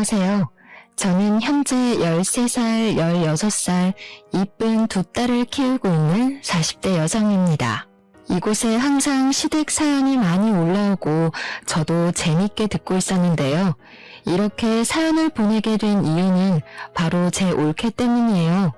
안녕하세요. 저는 현재 13살, 16살, 이쁜 두 딸을 키우고 있는 40대 여성입니다. 이곳에 항상 시댁 사연이 많이 올라오고 저도 재밌게 듣고 있었는데요. 이렇게 사연을 보내게 된 이유는 바로 제 올케 때문이에요.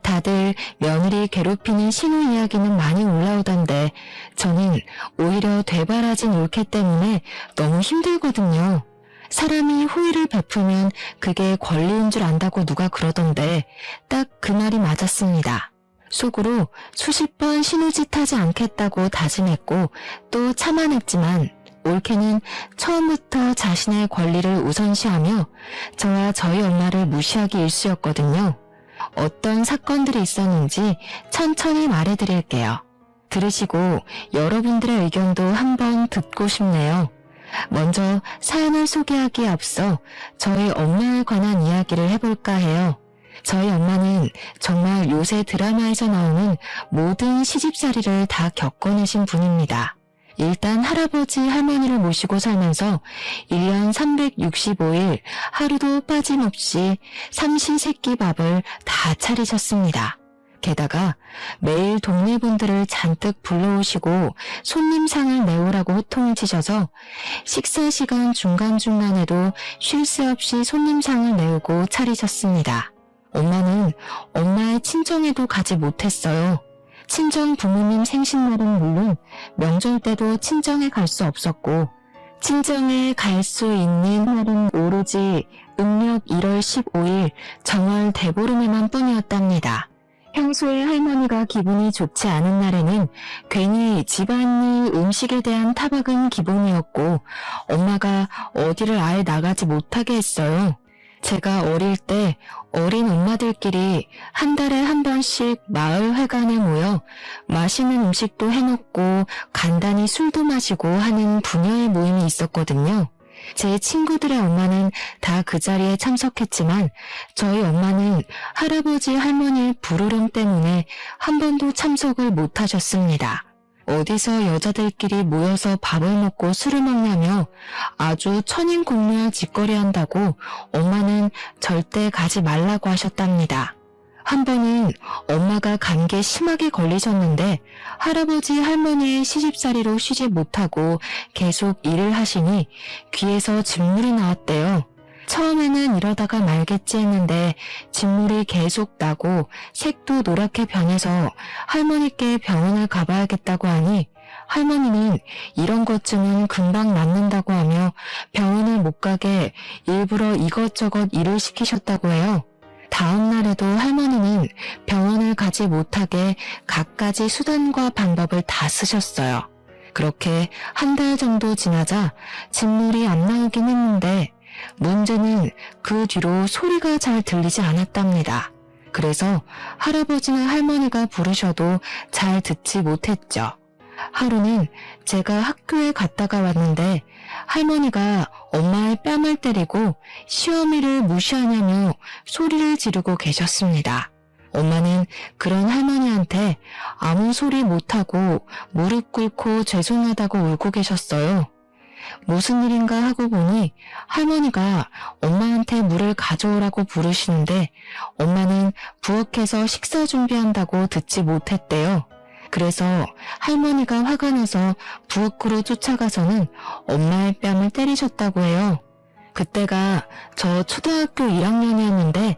다들 며느리 괴롭히는 신우 이야기는 많이 올라오던데 저는 오히려 되바라진 올케 때문에 너무 힘들거든요. 사람이 호의를 베풀면 그게 권리인 줄 안다고 누가 그러던데 딱 그 말이 맞았습니다. 속으로 수십 번 신우짓 하지 않겠다고 다짐했고 또 참아냈지만 올케는 처음부터 자신의 권리를 우선시하며 저와 저희 엄마를 무시하기 일쑤였거든요. 어떤 사건들이 있었는지 천천히 말해드릴게요. 들으시고 여러분들의 의견도 한번 듣고 싶네요. 먼저 사연을 소개하기에 앞서 저희 엄마에 관한 이야기를 해볼까 해요. 저희 엄마는 정말 요새 드라마에서 나오는 모든 시집살이를 다 겪어내신 분입니다. 일단 할아버지 할머니를 모시고 살면서 1년 365일 하루도 빠짐없이 삼시세끼밥을 다 차리셨습니다. 게다가 매일 동네 분들을 잔뜩 불러오시고 손님상을 내오라고 호통을 치셔서 식사 시간 중간중간에도 쉴 새 없이 손님상을 내오고 차리셨습니다. 엄마는 엄마의 친정에도 가지 못했어요. 친정 부모님 생신날은 물론 명절 때도 친정에 갈 수 없었고 친정에 갈 수 있는 날은 오로지 음력 1월 15일 정월 대보름에만 뿐이었답니다. 평소에 할머니가 기분이 좋지 않은 날에는 괜히 집안일 음식에 대한 타박은 기본이었고 엄마가 어디를 아예 나가지 못하게 했어요. 제가 어릴 때 어린 엄마들끼리 한 달에 한 번씩 마을 회관에 모여 맛있는 음식도 해먹고 간단히 술도 마시고 하는 부녀의 모임이 있었거든요. 제 친구들의 엄마는 다 그 자리에 참석했지만 저희 엄마는 할아버지 할머니의 불호령 때문에 한 번도 참석을 못 하셨습니다. 어디서 여자들끼리 모여서 밥을 먹고 술을 먹냐며 아주 천인공노할 짓거리 한다고 엄마는 절대 가지 말라고 하셨답니다. 한 번은 엄마가 감기에 심하게 걸리셨는데 할아버지 할머니의 시집살이로 쉬지 못하고 계속 일을 하시니 귀에서 진물이 나왔대요. 처음에는 이러다가 말겠지 했는데 진물이 계속 나고 색도 노랗게 변해서 할머니께 병원을 가봐야겠다고 하니 할머니는 이런 것쯤은 금방 낫는다고 하며 병원을 못 가게 일부러 이것저것 일을 시키셨다고 해요. 다음 날에도 할머니는 병원을 가지 못하게 갖가지 수단과 방법을 다 쓰셨어요. 그렇게 한 달 정도 지나자 진물이 안 나오긴 했는데 문제는 그 뒤로 소리가 잘 들리지 않았답니다. 그래서 할아버지나 할머니가 부르셔도 잘 듣지 못했죠. 하루는 제가 학교에 갔다가 왔는데 할머니가 엄마의 뺨을 때리고 시어미를 무시하냐며 소리를 지르고 계셨습니다. 엄마는 그런 할머니한테 아무 소리 못하고 무릎 꿇고 죄송하다고 울고 계셨어요. 무슨 일인가 하고 보니 할머니가 엄마한테 물을 가져오라고 부르시는데 엄마는 부엌에서 식사 준비한다고 듣지 못했대요. 그래서 할머니가 화가 나서 부엌으로 쫓아가서는 엄마의 뺨을 때리셨다고 해요. 그때가 저 초등학교 1학년이었는데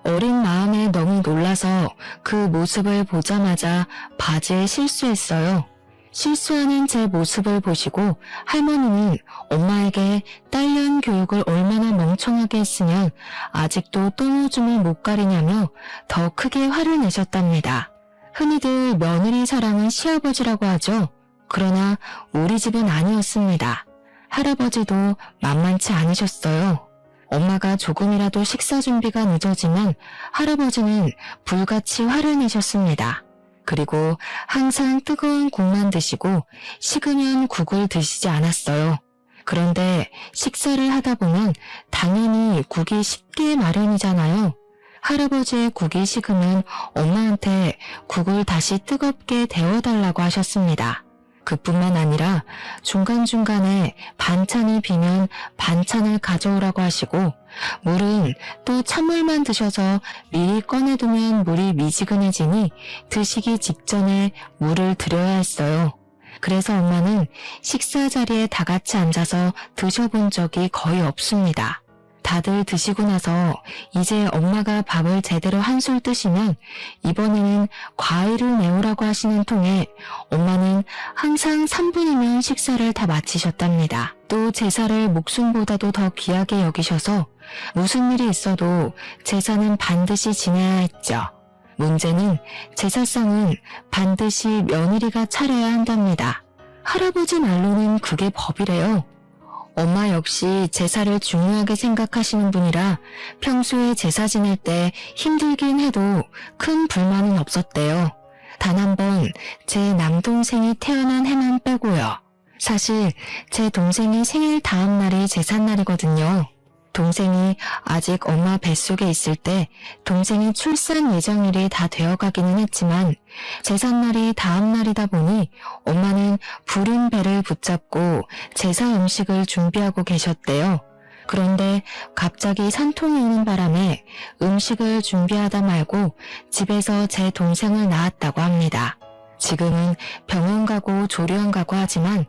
어린 마음에 너무 놀라서 그 모습을 보자마자 바지에 실수했어요. 실수하는 제 모습을 보시고 할머니는 엄마에게 딸년 교육을 얼마나 멍청하게 했으면 아직도 똥오줌을 못 가리냐며 더 크게 화를 내셨답니다. 흔히들 며느리 사랑은 시아버지라고 하죠. 그러나 우리 집은 아니었습니다. 할아버지도 만만치 않으셨어요. 엄마가 조금이라도 식사 준비가 늦어지면 할아버지는 불같이 화를 내셨습니다. 그리고 항상 뜨거운 국만 드시고 식으면 국을 드시지 않았어요. 그런데 식사를 하다 보면 당연히 국이 식게 마련이잖아요. 할아버지의 국이 식으면 엄마한테 국을 다시 뜨겁게 데워달라고 하셨습니다. 그뿐만 아니라 중간중간에 반찬이 비면 반찬을 가져오라고 하시고, 물은 또 찬물만 드셔서 미리 꺼내두면 물이 미지근해지니 드시기 직전에 물을 드려야 했어요. 그래서 엄마는 식사 자리에 다 같이 앉아서 드셔본 적이 거의 없습니다. 다들 드시고 나서 이제 엄마가 밥을 제대로 한술 뜨시면 이번에는 과일을 내오라고 하시는 통에 엄마는 항상 3분이면 식사를 다 마치셨답니다. 또 제사를 목숨보다도 더 귀하게 여기셔서 무슨 일이 있어도 제사는 반드시 지내야 했죠. 문제는 제사상은 반드시 며느리가 차려야 한답니다. 할아버지 말로는 그게 법이래요. 엄마 역시 제사를 중요하게 생각하시는 분이라 평소에 제사 지낼 때 힘들긴 해도 큰 불만은 없었대요. 단 한 번 제 남동생이 태어난 해만 빼고요. 사실 제 동생이 생일 다음 날이 제삿날이거든요. 동생이 아직 엄마 뱃속에 있을 때 동생이 출산 예정일이 다 되어가기는 했지만 제삿날이 다음 날이다 보니 엄마는 부른 배를 붙잡고 제사 음식을 준비하고 계셨대요. 그런데 갑자기 산통이 오는 바람에 음식을 준비하다 말고 집에서 제 동생을 낳았다고 합니다. 지금은 병원 가고 조리원 가고 하지만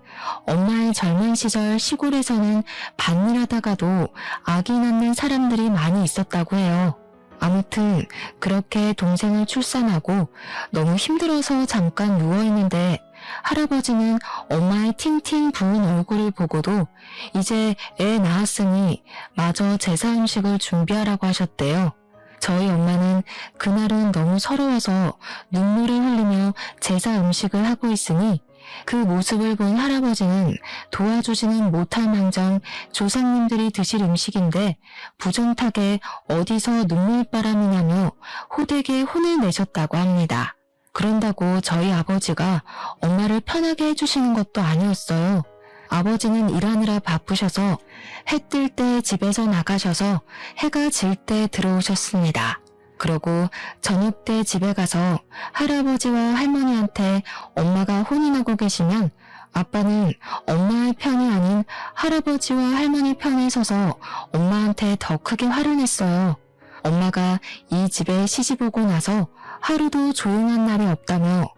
엄마의 젊은 시절 시골에서는 밭일하다가도 아기 낳는 사람들이 많이 있었다고 해요. 아무튼 그렇게 동생을 출산하고 너무 힘들어서 잠깐 누워있는데 할아버지는 엄마의 팅팅 부은 얼굴을 보고도 이제 애 낳았으니 마저 제사 음식을 준비하라고 하셨대요. 저희 엄마는 그날은 너무 서러워서 눈물을 흘리며 제사 음식을 하고 있으니 그 모습을 본 할아버지는 도와주지는 못할 망정 조상님들이 드실 음식인데 부정타게 어디서 눈물바람이 나며 호되게 혼을 내셨다고 합니다. 그런다고 저희 아버지가 엄마를 편하게 해주시는 것도 아니었어요. 아버지는 일하느라 바쁘셔서 해 뜰 때 집에서 나가셔서 해가 질 때 들어오셨습니다. 그러고 저녁 때 집에 가서 할아버지와 할머니한테 엄마가 혼이 나고 계시면 아빠는 엄마의 편이 아닌 할아버지와 할머니 편에 서서 엄마한테 더 크게 화를 냈어요. 엄마가 이 집에 시집 오고 나서 하루도 조용한 날이 없다며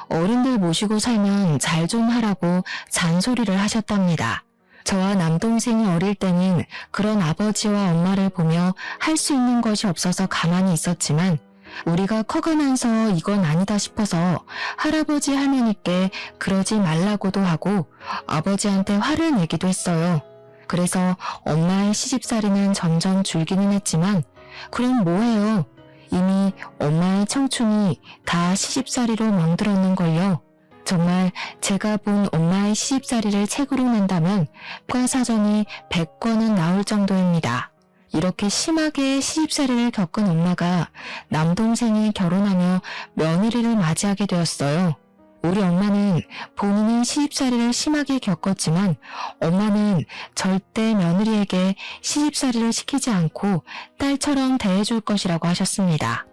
어른들 모시고 살면 잘 좀 하라고 잔소리를 하셨답니다. 저와 남동생이 어릴 때는 그런 아버지와 엄마를 보며 할 수 있는 것이 없어서 가만히 있었지만 우리가 커가면서 이건 아니다 싶어서 할아버지 할머니께 그러지 말라고도 하고 아버지한테 화를 내기도 했어요. 그래서 엄마의 시집살이는 점점 줄기는 했지만 그럼 뭐해요? 이미 엄마의 청춘이 다 시집살이로 멍들었는걸요. 정말 제가 본 엄마의 시집살이를 책으로 낸다면 과사전이 100권은 나올 정도입니다. 이렇게 심하게 시집살이를 겪은 엄마가 남동생이 결혼하며 며느리를 맞이하게 되었어요. 우리 엄마는 본인은 시집살이를 심하게 겪었지만 엄마는 절대 며느리에게 시집살이를 시키지 않고 딸처럼 대해줄 것이라고 하셨습니다.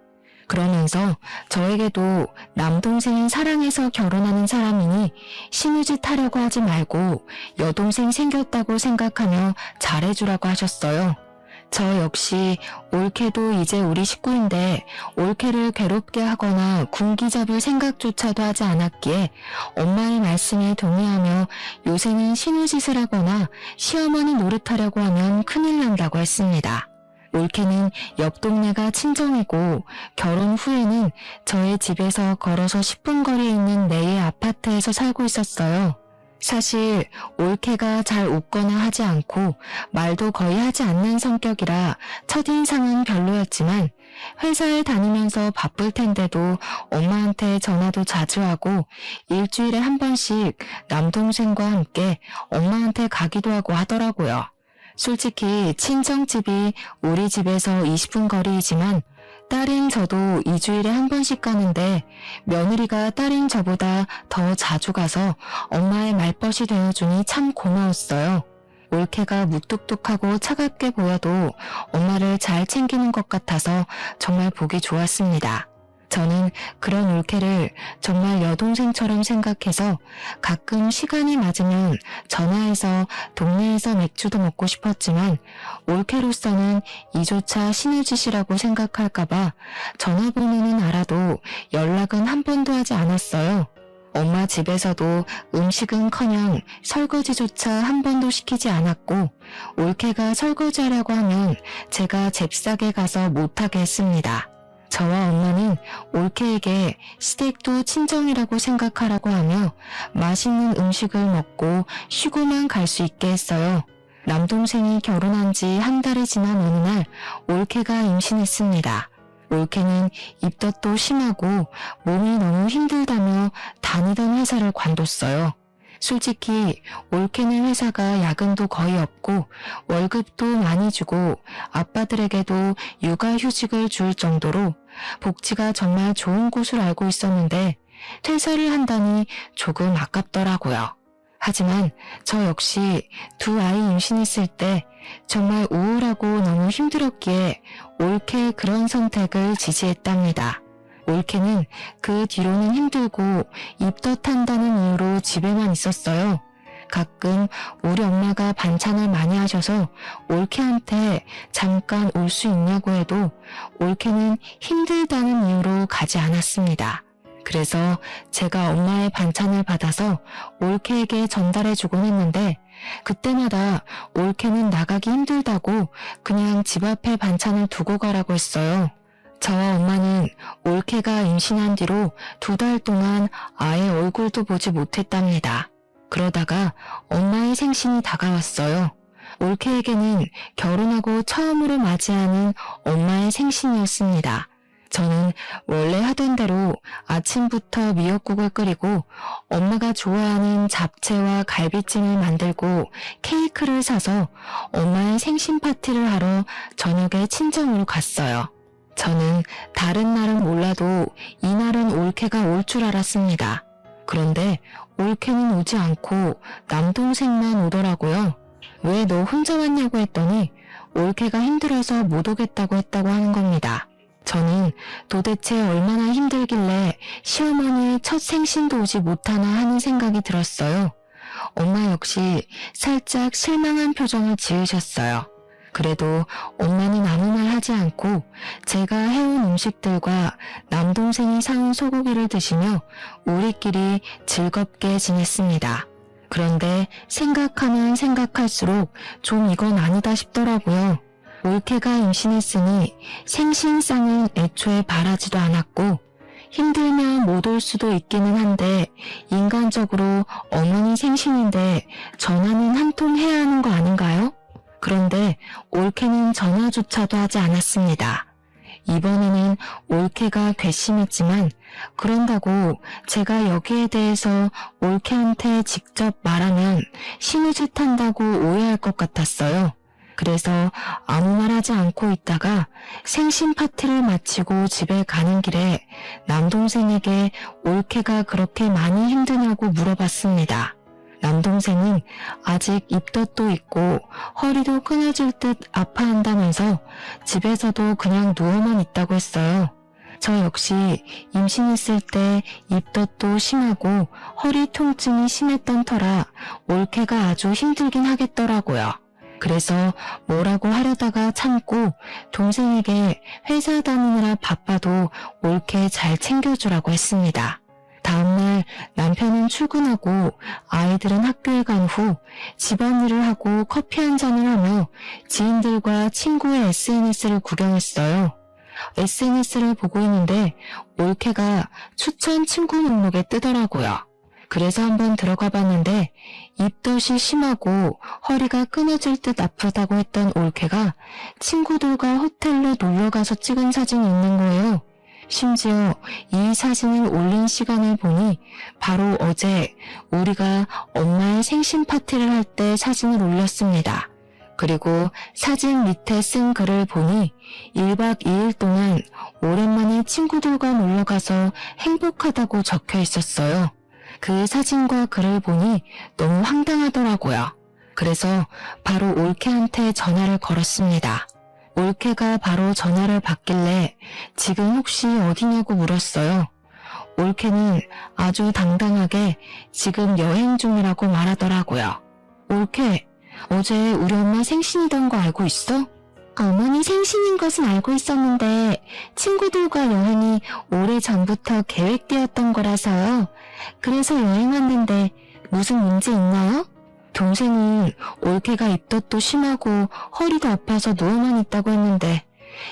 그러면서 저에게도 남동생은 사랑해서 결혼하는 사람이니 시누짓 하려고 하지 말고 여동생 생겼다고 생각하며 잘해주라고 하셨어요. 저 역시 올케도 이제 우리 식구인데 올케를 괴롭게 하거나 군기 잡을 생각조차도 하지 않았기에 엄마의 말씀에 동의하며 요새는 시누짓을 하거나 시어머니 노릇하려고 하면 큰일 난다고 했습니다. 올케는 옆 동네가 친정이고 결혼 후에는 저의 집에서 걸어서 10분 거리에 있는 내의 아파트에서 살고 있었어요. 사실 올케가 잘 웃거나 하지 않고 말도 거의 하지 않는 성격이라 첫인상은 별로였지만 회사에 다니면서 바쁠 텐데도 엄마한테 전화도 자주 하고 일주일에 한 번씩 남동생과 함께 엄마한테 가기도 하고 하더라고요. 솔직히 친정집이 우리 집에서 20분 거리이지만 딸인 저도 2주일에 한 번씩 가는데 며느리가 딸인 저보다 더 자주 가서 엄마의 말벗이 되어주니 참 고마웠어요. 올케가 무뚝뚝하고 차갑게 보여도 엄마를 잘 챙기는 것 같아서 정말 보기 좋았습니다. 저는 그런 올케를 정말 여동생처럼 생각해서 가끔 시간이 맞으면 전화해서 동네에서 맥주도 먹고 싶었지만 올케로서는 이조차 신의 짓이라고 생각할까봐 전화번호는 알아도 연락은 한 번도 하지 않았어요. 엄마 집에서도 음식은커녕 설거지조차 한 번도 시키지 않았고 올케가 설거지하려고 하면 제가 잽싸게 가서 못하게 했습니다. 저와 엄마는 올케에게 시댁도 친정이라고 생각하라고 하며 맛있는 음식을 먹고 쉬고만 갈 수 있게 했어요. 남동생이 결혼한 지 한 달이 지난 어느 날 올케가 임신했습니다. 올케는 입덧도 심하고 몸이 너무 힘들다며 다니던 회사를 관뒀어요. 솔직히 올케는 회사가 야근도 거의 없고 월급도 많이 주고 아빠들에게도 육아휴직을 줄 정도로 복지가 정말 좋은 곳을 알고 있었는데 퇴사를 한다니 조금 아깝더라고요. 하지만 저 역시 두 아이 임신했을 때 정말 우울하고 너무 힘들었기에 올케의 그런 선택을 지지했답니다. 올케는 그 뒤로는 힘들고 입덧한다는 이유로 집에만 있었어요. 가끔 우리 엄마가 반찬을 많이 하셔서 올케한테 잠깐 올 수 있냐고 해도 올케는 힘들다는 이유로 가지 않았습니다. 그래서 제가 엄마의 반찬을 받아서 올케에게 전달해주곤 했는데 그때마다 올케는 나가기 힘들다고 그냥 집 앞에 반찬을 두고 가라고 했어요. 저와 엄마는 올케가 임신한 뒤로 2달 동안 아예 얼굴도 보지 못했답니다. 그러다가 엄마의 생신이 다가왔어요. 올케에게는 결혼하고 처음으로 맞이하는 엄마의 생신이었습니다. 저는 원래 하던 대로 아침부터 미역국을 끓이고 엄마가 좋아하는 잡채와 갈비찜을 만들고 케이크를 사서 엄마의 생신 파티를 하러 저녁에 친정으로 갔어요. 저는 다른 날은 몰라도 이날은 올케가 올 줄 알았습니다. 그런데 올케는 오지 않고 남동생만 오더라고요. 왜 너 혼자 왔냐고 했더니 올케가 힘들어서 못 오겠다고 했다고 하는 겁니다. 저는 도대체 얼마나 힘들길래 시어머니의 첫 생신도 오지 못하나 하는 생각이 들었어요. 엄마 역시 살짝 실망한 표정을 지으셨어요. 그래도 엄마는 아무 말 하지 않고 제가 해온 음식들과 남동생이 사온 소고기를 드시며 우리끼리 즐겁게 지냈습니다. 그런데 생각하면 생각할수록 좀 이건 아니다 싶더라고요. 올케가 임신했으니 생신상은 애초에 바라지도 않았고 힘들면 못 올 수도 있기는 한데 인간적으로 어머니 생신인데 전화는 한 통 해야 하는 거 아닌가요? 그런데 올케는 전화조차도 하지 않았습니다. 이번에는 올케가 괘씸했지만 그런다고 제가 여기에 대해서 올케한테 직접 말하면 신우짓 한다고 오해할 것 같았어요. 그래서 아무 말 하지 않고 있다가 생신 파티를 마치고 집에 가는 길에 남동생에게 올케가 그렇게 많이 힘드냐고 물어봤습니다. 남동생은 아직 입덧도 있고 허리도 끊어질 듯 아파한다면서 집에서도 그냥 누워만 있다고 했어요. 저 역시 임신했을 때 입덧도 심하고 허리 통증이 심했던 터라 올케가 아주 힘들긴 하겠더라고요. 그래서 뭐라고 하려다가 참고 동생에게 회사 다니느라 바빠도 올케 잘 챙겨주라고 했습니다. 다음날 남편은 출근하고 아이들은 학교에 간 후 집안일을 하고 커피 한 잔을 하며 지인들과 친구의 SNS를 구경했어요. SNS를 보고 있는데 올케가 추천 친구 목록에 뜨더라고요. 그래서 한번 들어가 봤는데 입덧이 심하고 허리가 끊어질 듯 아프다고 했던 올케가 친구들과 호텔로 놀러가서 찍은 사진이 있는 거예요. 심지어 이 사진을 올린 시간을 보니 바로 어제 우리가 엄마의 생신 파티를 할 때 사진을 올렸습니다. 그리고 사진 밑에 쓴 글을 보니 1박 2일 동안 오랜만에 친구들과 놀러가서 행복하다고 적혀 있었어요. 그 사진과 글을 보니 너무 황당하더라고요. 그래서 바로 올케한테 전화를 걸었습니다. 올케가 바로 전화를 받길래 지금 혹시 어디냐고 물었어요. 올케는 아주 당당하게 지금 여행 중이라고 말하더라고요. 올케, 어제 우리 엄마 생신이던 거 알고 있어? 어머니 생신인 것은 알고 있었는데 친구들과 여행이 오래전부터 계획되었던 거라서요. 그래서 여행 왔는데 무슨 문제 있나요? 동생은 올케가 입덧도 심하고 허리도 아파서 누워만 있다고 했는데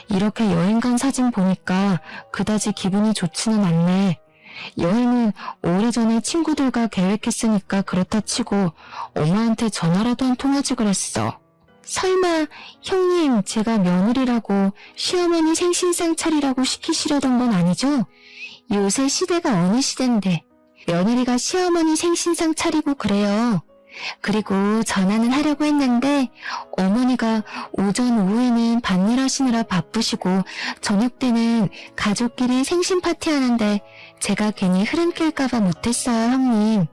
이렇게 여행 간 사진 보니까 그다지 기분이 좋지는 않네. 여행은 오래전에 친구들과 계획했으니까 그렇다 치고 엄마한테 전화라도 한 통하지 그랬어. 설마 형님 제가 며느리라고 시어머니 생신상 차리라고 시키시려던 건 아니죠? 요새 시대가 어느 시대인데 며느리가 시어머니 생신상 차리고 그래요. 그리고 전화는 하려고 했는데 어머니가 오전 오후에는 밭일 하시느라 바쁘시고 저녁 때는 가족끼리 생신 파티 하는데 제가 괜히 흐름 낄까봐 못했어요, 형님.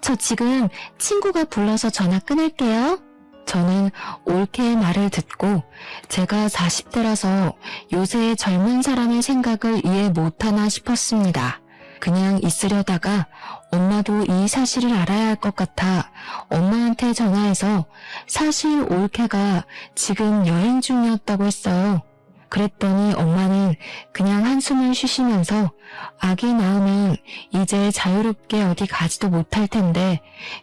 저 지금 친구가 불러서 전화 끊을게요. 저는 올케의 말을 듣고 제가 40대라서 요새 젊은 사람의 생각을 이해 못하나 싶었습니다. 그냥 있으려다가 엄마도 이 사실을 알아야 할 것 같아 엄마한테 전화해서 사실 올케가 지금 여행 중이었다고 했어요. 그랬더니 엄마는 그냥 한숨을 쉬시면서 아기 낳으면 이제 자유롭게 어디 가지도 못할 텐데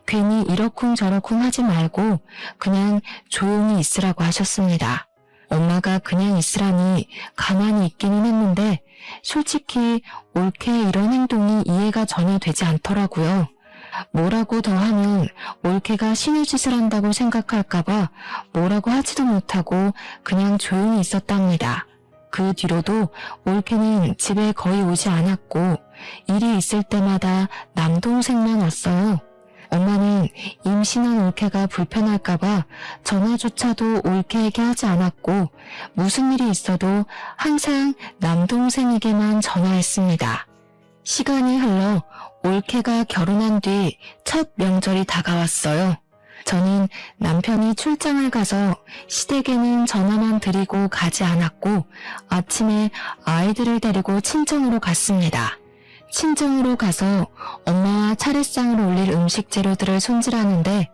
괜히 이러쿵저러쿵 하지 말고 그냥 조용히 있으라고 하셨습니다. 엄마가 그냥 있으라니 가만히 있기는 했는데 솔직히 올케의 이런 행동이 이해가 전혀 되지 않더라고요. 뭐라고 더 하면 올케가 신우짓을 한다고 생각할까봐 뭐라고 하지도 못하고 그냥 조용히 있었답니다. 그 뒤로도 올케는 집에 거의 오지 않았고 일이 있을 때마다 남동생만 왔어요. 엄마는 임신한 올케가 불편할까봐 전화조차도 올케에게 하지 않았고 무슨 일이 있어도 항상 남동생에게만 전화했습니다. 시간이 흘러 올케가 결혼한 뒤 첫 명절이 다가왔어요. 저는 남편이 출장을 가서 시댁에는 전화만 드리고 가지 않았고 아침에 아이들을 데리고 친정으로 갔습니다. 친정으로 가서 엄마와 차례상을 올릴 음식 재료들을 손질하는데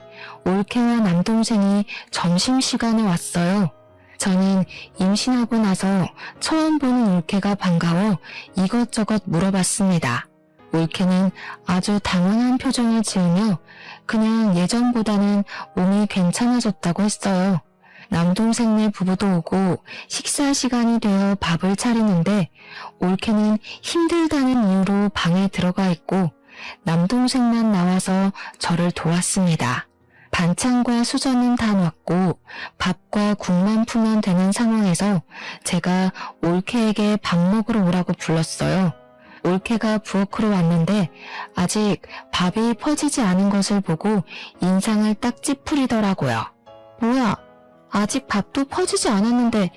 올케와 남동생이 점심시간에 왔어요. 저는 임신하고 나서 처음 보는 올케가 반가워 이것저것 물어봤습니다. 올케는 아주 당황한 표정을 지으며 그냥 예전보다는 몸이 괜찮아졌다고 했어요. 남동생네 부부도 오고 식사 시간이 되어 밥을 차리는데 올케는 힘들다는 이유로 방에 들어가 있고 남동생만 나와서 저를 도왔습니다. 반찬과 수저는 다 놨고 밥과 국만 풀면 되는 상황에서 제가 올케에게 밥 먹으러 오라고 불렀어요. 올케가 부엌으로 왔는데 아직 밥이 퍼지지 않은 것을 보고 인상을 딱 찌푸리더라고요. 뭐야? 아직 밥도 퍼지지 않았는데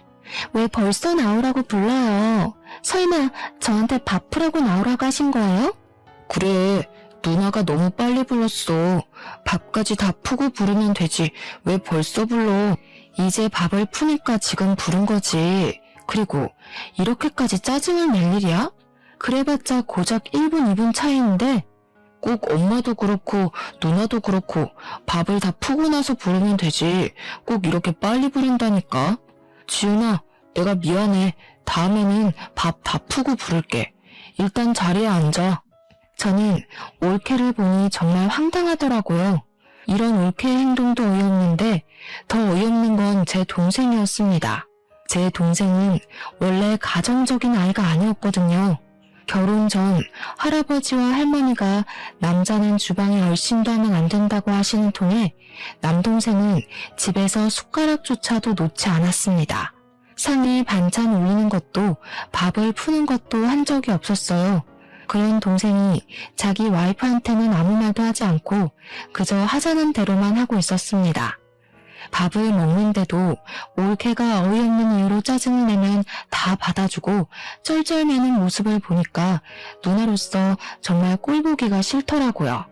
왜 벌써 나오라고 불러요? 설마 저한테 밥 푸라고 나오라고 하신 거예요? 그래, 누나가 너무 빨리 불렀어. 밥까지 다 푸고 부르면 되지. 왜 벌써 불러? 이제 밥을 푸니까 지금 부른 거지. 그리고 이렇게까지 짜증을 낼 일이야? 그래봤자 고작 1분, 2분 차이인데 꼭 엄마도 그렇고 누나도 그렇고 밥을 다 푸고 나서 부르면 되지. 꼭 이렇게 빨리 부른다니까. 지훈아, 내가 미안해. 다음에는 밥 다 푸고 부를게. 일단 자리에 앉아. 저는 올케를 보니 정말 황당하더라고요. 이런 올케의 행동도 어이없는데 더 어이없는 건 제 동생이었습니다. 제 동생은 원래 가정적인 아이가 아니었거든요. 결혼 전 할아버지와 할머니가 남자는 주방에 얼씬도 하면 안 된다고 하시는 통에 남동생은 집에서 숟가락조차도 놓지 않았습니다. 상에 반찬 올리는 것도 밥을 푸는 것도 한 적이 없었어요. 그런 동생이 자기 와이프한테는 아무 말도 하지 않고 그저 하자는 대로만 하고 있었습니다. 밥을 먹는데도 올케가 어이없는 이유로 짜증을 내면 다 받아주고 쩔쩔매는 모습을 보니까 누나로서 정말 꼴보기가 싫더라고요.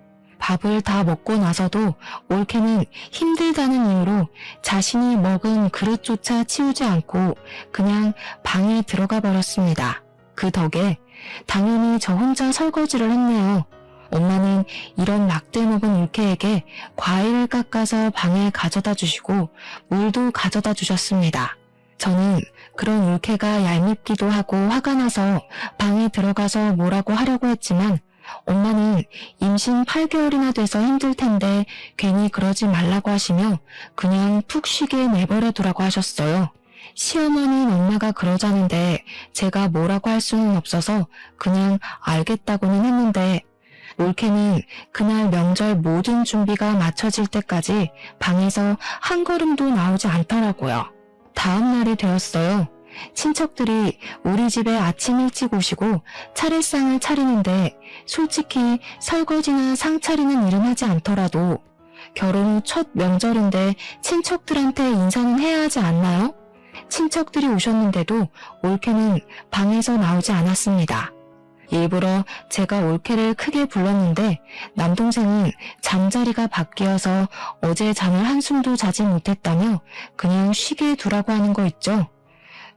밥을 다 먹고 나서도 올케는 힘들다는 이유로 자신이 먹은 그릇조차 치우지 않고 그냥 방에 들어가 버렸습니다. 그 덕에 당연히 저 혼자 설거지를 했네요. 엄마는 이런 막대 먹은 올케에게 과일을 깎아서 방에 가져다 주시고 물도 가져다 주셨습니다. 저는 그런 올케가 얄밉기도 하고 화가 나서 방에 들어가서 뭐라고 하려고 했지만 엄마는 임신 8개월이나 돼서 힘들 텐데 괜히 그러지 말라고 하시며 그냥 푹 쉬게 내버려 두라고 하셨어요. 시어머니는 엄마가 그러자는데 제가 뭐라고 할 수는 없어서 그냥 알겠다고는 했는데 올케는 그날 명절 모든 준비가 마쳐질 때까지 방에서 한 걸음도 나오지 않더라고요. 다음 날이 되었어요. 친척들이 우리 집에 아침 일찍 오시고 차례상을 차리는데 솔직히 설거지나 상 차리는 일은 하지 않더라도 결혼 후 첫 명절인데 친척들한테 인사는 해야 하지 않나요? 친척들이 오셨는데도 올케는 방에서 나오지 않았습니다. 일부러 제가 올케를 크게 불렀는데 남동생은 잠자리가 바뀌어서 어제 잠을 한숨도 자지 못했다며 그냥 쉬게 두라고 하는 거 있죠.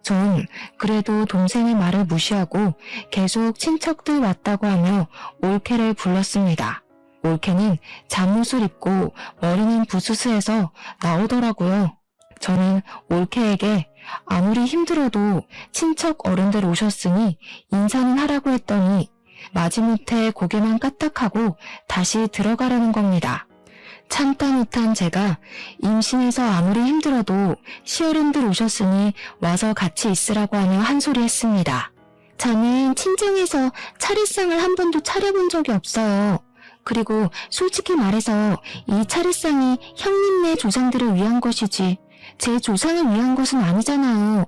전 그래도 동생의 말을 무시하고 계속 친척들 왔다고 하며 올케를 불렀습니다. 올케는 잠옷을 입고 머리는 부스스해서 나오더라고요. 저는 올케에게 아무리 힘들어도 친척 어른들 오셨으니 인사는 하라고 했더니 마지못해 고개만 까딱하고 다시 들어가라는 겁니다. 참다 못한 제가 임신해서 아무리 힘들어도 시어른들 오셨으니 와서 같이 있으라고 하며 한 소리 했습니다. 저는 친정에서 차례상을 한 번도 차려본 적이 없어요. 그리고 솔직히 말해서 이 차례상이 형님네 조상들을 위한 것이지 제 조상을 위한 것은 아니잖아요.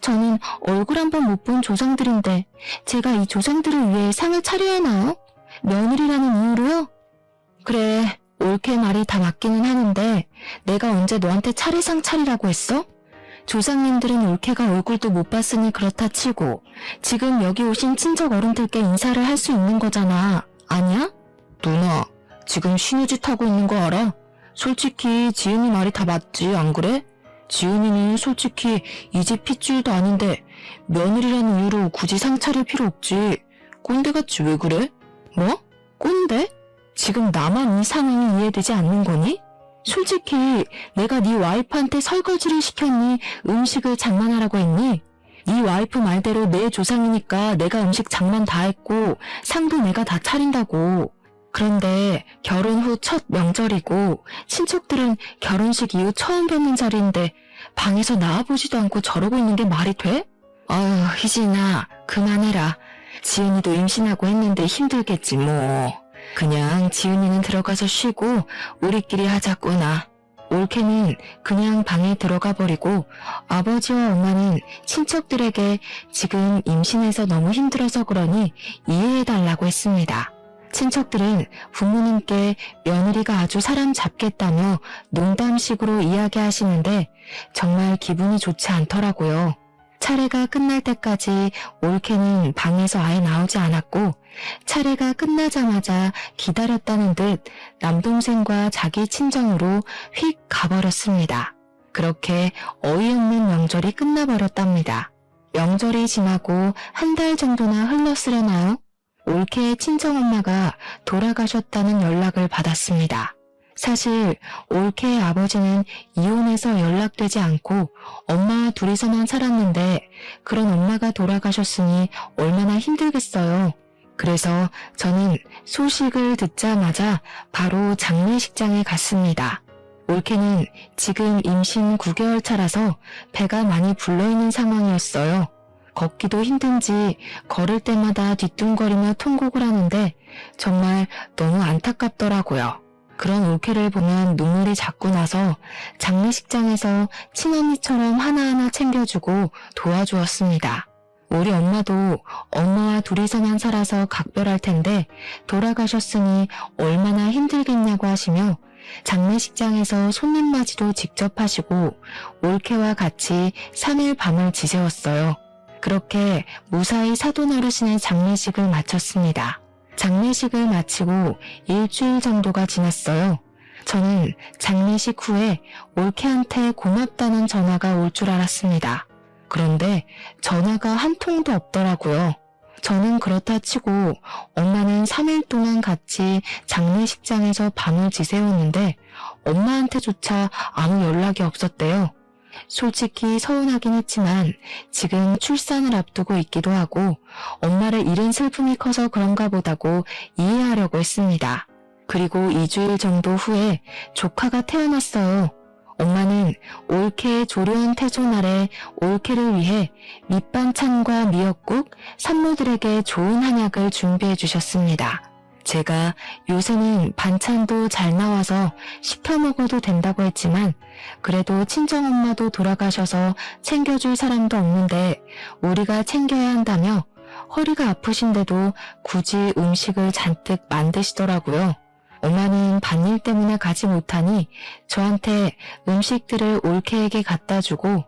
저는 얼굴 한 번 못 본 조상들인데 제가 이 조상들을 위해 상을 차려야 하나요? 며느리라는 이유로요? 그래, 올케 말이 다 맞기는 하는데 내가 언제 너한테 차례상 차리라고 했어? 조상님들은 올케가 얼굴도 못 봤으니 그렇다 치고 지금 여기 오신 친척 어른들께 인사를 할 수 있는 거잖아. 아니야? 누나, 지금 신우짓 하고 있는 거 알아? 솔직히 지은이 말이 다 맞지, 안 그래? 지은이는 솔직히 이 집 핏줄도 아닌데 며느리라는 이유로 굳이 상 차릴 필요 없지. 꼰대같이 왜 그래? 뭐? 꼰대? 지금 나만 이 상황이 이해되지 않는 거니? 솔직히 내가 네 와이프한테 설거지를 시켰니? 음식을 장만하라고 했니? 네 와이프 말대로 내 조상이니까 내가 음식 장만 다 했고 상도 내가 다 차린다고. 그런데 결혼 후 첫 명절이고 친척들은 결혼식 이후 처음 뵙는 자리인데 방에서 나와보지도 않고 저러고 있는 게 말이 돼? 아유, 희진아, 그만해라. 지은이도 임신하고 했는데 힘들겠지 뭐. 그냥 지은이는 들어가서 쉬고 우리끼리 하자꾸나. 올케는 그냥 방에 들어가 버리고 아버지와 엄마는 친척들에게 지금 임신해서 너무 힘들어서 그러니 이해해달라고 했습니다. 친척들은 부모님께 며느리가 아주 사람 잡겠다며 농담식으로 이야기하시는데 정말 기분이 좋지 않더라고요. 차례가 끝날 때까지 올케는 방에서 아예 나오지 않았고 차례가 끝나자마자 기다렸다는 듯 남동생과 자기 친정으로 휙 가버렸습니다. 그렇게 어이없는 명절이 끝나버렸답니다. 명절이 지나고 한 달 정도나 흘렀으려나요? 올케의 친정엄마가 돌아가셨다는 연락을 받았습니다. 사실 올케의 아버지는 이혼해서 연락되지 않고 엄마와 둘이서만 살았는데 그런 엄마가 돌아가셨으니 얼마나 힘들겠어요. 그래서 저는 소식을 듣자마자 바로 장례식장에 갔습니다. 올케는 지금 임신 9개월 차라서 배가 많이 불러있는 상황이었어요. 걷기도 힘든지 걸을 때마다 뒤뚱거리며 통곡을 하는데 정말 너무 안타깝더라고요. 그런 올케를 보면 눈물이 자꾸 나서 장례식장에서 친언니처럼 하나하나 챙겨주고 도와주었습니다. 우리 엄마도 엄마와 둘이서만 살아서 각별할 텐데 돌아가셨으니 얼마나 힘들겠냐고 하시며 장례식장에서 손님 맞이도 직접 하시고 올케와 같이 3일 밤을 지새웠어요. 그렇게 무사히 사돈 어르신의 장례식을 마쳤습니다. 장례식을 마치고 일주일 정도가 지났어요. 저는 장례식 후에 올케한테 고맙다는 전화가 올 줄 알았습니다. 그런데 전화가 한 통도 없더라고요. 저는 그렇다 치고 엄마는 3일 동안 같이 장례식장에서 밤을 지새웠는데 엄마한테조차 아무 연락이 없었대요. 솔직히 서운하긴 했지만 지금 출산을 앞두고 있기도 하고 엄마를 잃은 슬픔이 커서 그런가 보다고 이해하려고 했습니다. 그리고 2주일 정도 후에 조카가 태어났어요. 엄마는 올케의 조리원 태조날에 올케를 위해 밑반찬과 미역국, 산모들에게 좋은 한약을 준비해 주셨습니다. 제가 요새는 반찬도 잘 나와서 시켜 먹어도 된다고 했지만 그래도 친정엄마도 돌아가셔서 챙겨줄 사람도 없는데 우리가 챙겨야 한다며 허리가 아프신데도 굳이 음식을 잔뜩 만드시더라고요. 엄마는 밭일 때문에 가지 못하니 저한테 음식들을 올케에게 갖다 주고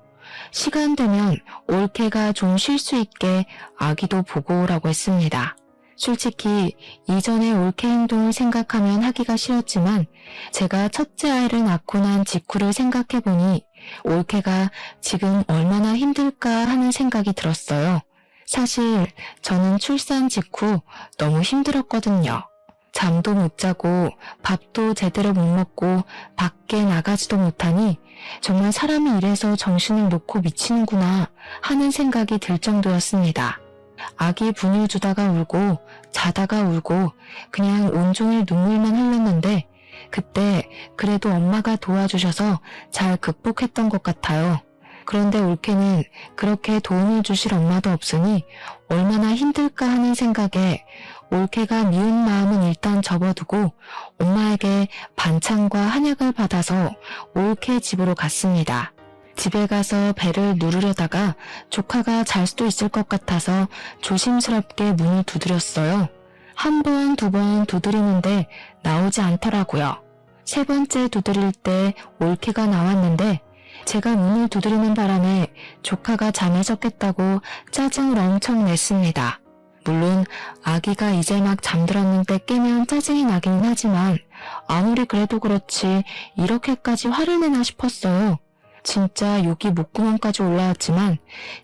시간 되면 올케가 좀 쉴 수 있게 아기도 보고 오라고 했습니다. 솔직히 이전의 올케 행동을 생각하면 하기가 싫었지만 제가 첫째 아이를 낳고 난 직후를 생각해보니 올케가 지금 얼마나 힘들까 하는 생각이 들었어요. 사실 저는 출산 직후 너무 힘들었거든요. 잠도 못 자고 밥도 제대로 못 먹고 밖에 나가지도 못하니 정말 사람이 이래서 정신을 놓고 미치는구나 하는 생각이 들 정도였습니다. 아기 분유 주다가 울고 자다가 울고 그냥 온종일 눈물만 흘렸는데 그때 그래도 엄마가 도와주셔서 잘 극복했던 것 같아요. 그런데 올케는 그렇게 도움을 주실 엄마도 없으니 얼마나 힘들까 하는 생각에 올케가 미운 마음은 일단 접어두고 엄마에게 반찬과 한약을 받아서 올케 집으로 갔습니다. 집에 가서 배를 누르려다가 조카가 잘 수도 있을 것 같아서 조심스럽게 문을 두드렸어요. 한 번, 두 번 두드리는데 나오지 않더라고요. 세 번째 두드릴 때 올케가 나왔는데 제가 문을 두드리는 바람에 조카가 잠에서 깼다고 짜증을 엄청 냈습니다. 물론 아기가 이제 막 잠들었는데 깨면 짜증이 나긴 하지만 아무리 그래도 그렇지 이렇게까지 화를 내나 싶었어요. 진짜 욕이 목구멍까지 올라왔지만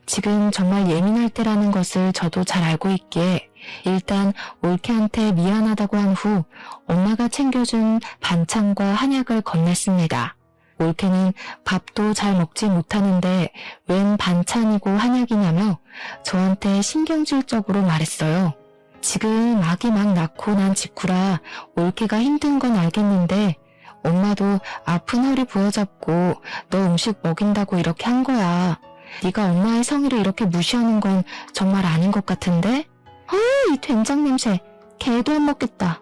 지금 정말 예민할 때라는 것을 저도 잘 알고 있기에 일단 올케한테 미안하다고 한 후 엄마가 챙겨준 반찬과 한약을 건넸습니다. 올케는 밥도 잘 먹지 못하는데 웬 반찬이고 한약이냐며 저한테 신경질적으로 말했어요. 지금 아기 막 낳고 난 직후라 올케가 힘든 건 알겠는데 엄마도 아픈 허리 부여잡고 너 음식 먹인다고 이렇게 한 거야. 네가 엄마의 성의를 이렇게 무시하는 건 정말 아닌 것 같은데? 이 된장 냄새 개도 안 먹겠다.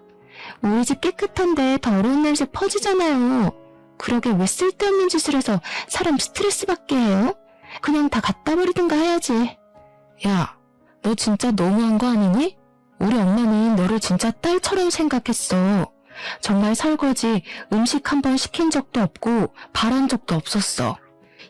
우리 집 깨끗한데 더러운 냄새 퍼지잖아요. 그러게 왜 쓸데없는 짓을 해서 사람 스트레스 받게 해요? 그냥 다 갖다 버리든가 해야지. 야, 너 진짜 너무한 거 아니니? 우리 엄마는 너를 진짜 딸처럼 생각했어. 정말 설거지, 음식 한 번 시킨 적도 없고 바란 적도 없었어.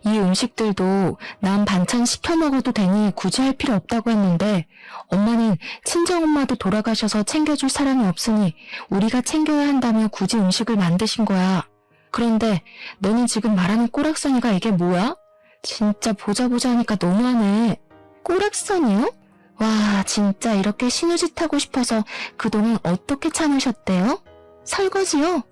이 음식들도 난 반찬 시켜 먹어도 되니 굳이 할 필요 없다고 했는데 엄마는 친정엄마도 돌아가셔서 챙겨줄 사람이 없으니 우리가 챙겨야 한다며 굳이 음식을 만드신 거야. 그런데 너는 지금 말하는 꼬락서니가 이게 뭐야? 진짜 보자 하니까 너무하네. 꼬락서니요? 와, 진짜 이렇게 신우짓 하고 싶어서 그동안 어떻게 참으셨대요? 설거지요?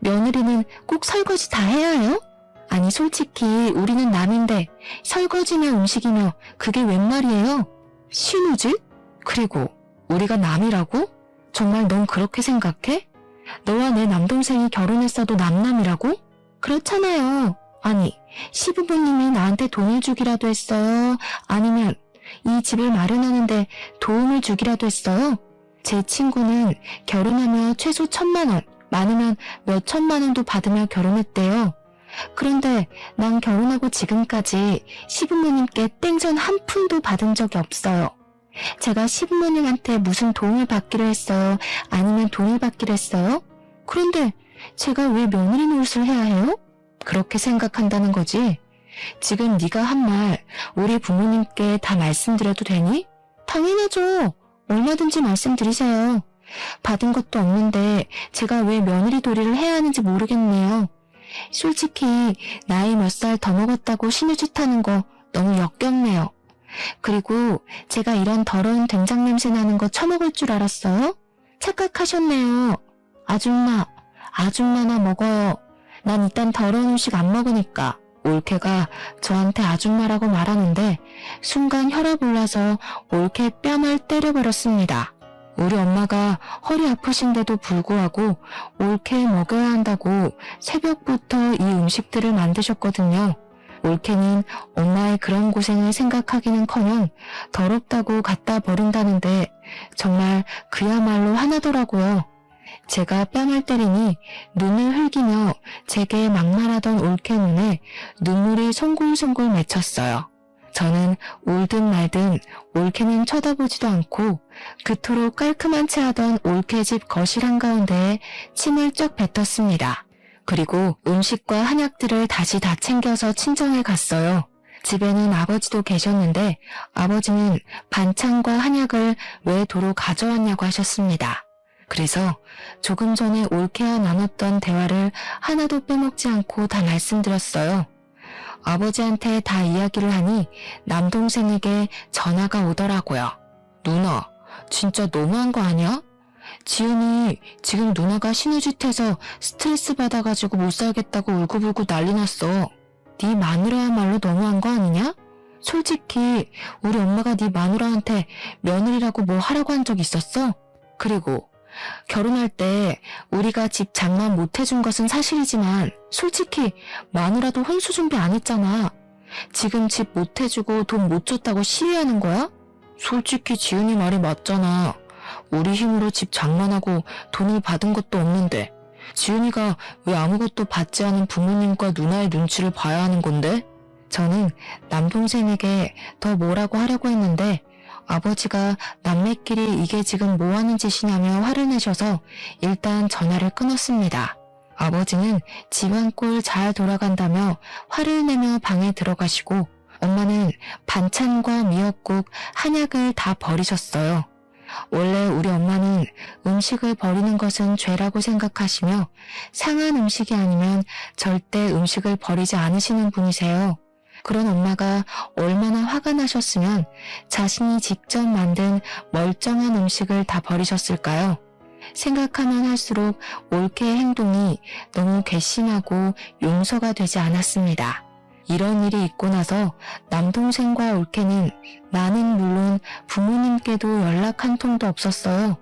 며느리는 꼭 설거지 다 해야 해요? 아니 솔직히 우리는 남인데 설거지며 음식이며 그게 웬 말이에요? 신우짓? 그리고 우리가 남이라고? 정말 넌 그렇게 생각해? 너와 내 남동생이 결혼했어도 남남이라고? 그렇잖아요. 아니 시부모님이 나한테 돈을 주기라도 했어요? 아니면 이 집을 마련하는데 도움을 주기라도 했어요? 제 친구는 결혼하며 최소 1,000만 원, 많으면 몇 천만 원도 받으며 결혼했대요. 그런데 난 결혼하고 지금까지 시부모님께 땡전 한 푼도 받은 적이 없어요. 제가 시부모님한테 무슨 도움을 받기로 했어요? 아니면 돈을 받기로 했어요? 그런데 제가 왜 며느리 노릇을 해야 해요? 그렇게 생각한다는 거지? 지금 네가 한 말 우리 부모님께 다 말씀드려도 되니? 당연하죠. 얼마든지 말씀드리세요. 받은 것도 없는데 제가 왜 며느리 도리를 해야 하는지 모르겠네요. 솔직히 나이 몇 살 더 먹었다고 신우짓 하는 거 너무 역겹네요. 그리고 제가 이런 더러운 된장 냄새 나는 거 처먹을 줄 알았어요? 착각하셨네요. 아줌마나 먹어요. 난 이딴 더러운 음식 안 먹으니까. 올케가 저한테 아줌마라고 말하는데 순간 혈압 올라서 올케 뺨을 때려버렸습니다. 우리 엄마가 허리 아프신데도 불구하고 올케 먹여야 한다고 새벽부터 이 음식들을 만드셨거든요. 올케는 엄마의 그런 고생을 생각하기는커녕 더럽다고 갖다 버린다는데 정말 그야말로 화나더라고요. 제가 뺨을 때리니 눈을 흘기며 제게 막말하던 올케 눈에 눈물이 송골송골 맺혔어요. 저는 울든 말든 올케는 쳐다보지도 않고 그토록 깔끔한 채 하던 올케 집 거실 한가운데에 침을 쩍 뱉었습니다. 그리고 음식과 한약들을 다시 다 챙겨서 친정에 갔어요. 집에는 아버지도 계셨는데 아버지는 반찬과 한약을 왜 도로 가져왔냐고 하셨습니다. 그래서 조금 전에 올케와 나눴던 대화를 하나도 빼먹지 않고 다 말씀드렸어요. 아버지한테 다 이야기를 하니 남동생에게 전화가 오더라고요. 누나, 진짜 너무한 거 아니야? 지은이 지금 누나가 신우짓해서 스트레스 받아가지고 못 살겠다고 울고불고 난리 났어. 네 마누라야말로 너무한 거 아니냐? 솔직히 우리 엄마가 네 마누라한테 며느리라고 뭐 하라고 한 적 있었어? 그리고 결혼할 때 우리가 집 장만 못 해준 것은 사실이지만 솔직히 마누라도 혼수 준비 안 했잖아. 지금 집 못 해주고 돈 못 줬다고 시위하는 거야? 솔직히 지은이 말이 맞잖아. 우리 힘으로 집 장만하고 돈을 받은 것도 없는데 지은이가 왜 아무것도 받지 않은 부모님과 누나의 눈치를 봐야 하는 건데? 저는 남동생에게 더 뭐라고 하려고 했는데 아버지가 남매끼리 이게 지금 뭐 하는 짓이냐며 화를 내셔서 일단 전화를 끊었습니다. 아버지는 집안 꼴 잘 돌아간다며 화를 내며 방에 들어가시고 엄마는 반찬과 미역국, 한약을 다 버리셨어요. 원래 우리 엄마는 음식을 버리는 것은 죄라고 생각하시며 상한 음식이 아니면 절대 음식을 버리지 않으시는 분이세요. 그런 엄마가 얼마나 화가 나셨으면 자신이 직접 만든 멀쩡한 음식을 다 버리셨을까요? 생각하면 할수록 올케의 행동이 너무 괘씸하고 용서가 되지 않았습니다. 이런 일이 있고 나서 남동생과 올케는 나는 물론 부모님께도 연락 한 통도 없었어요.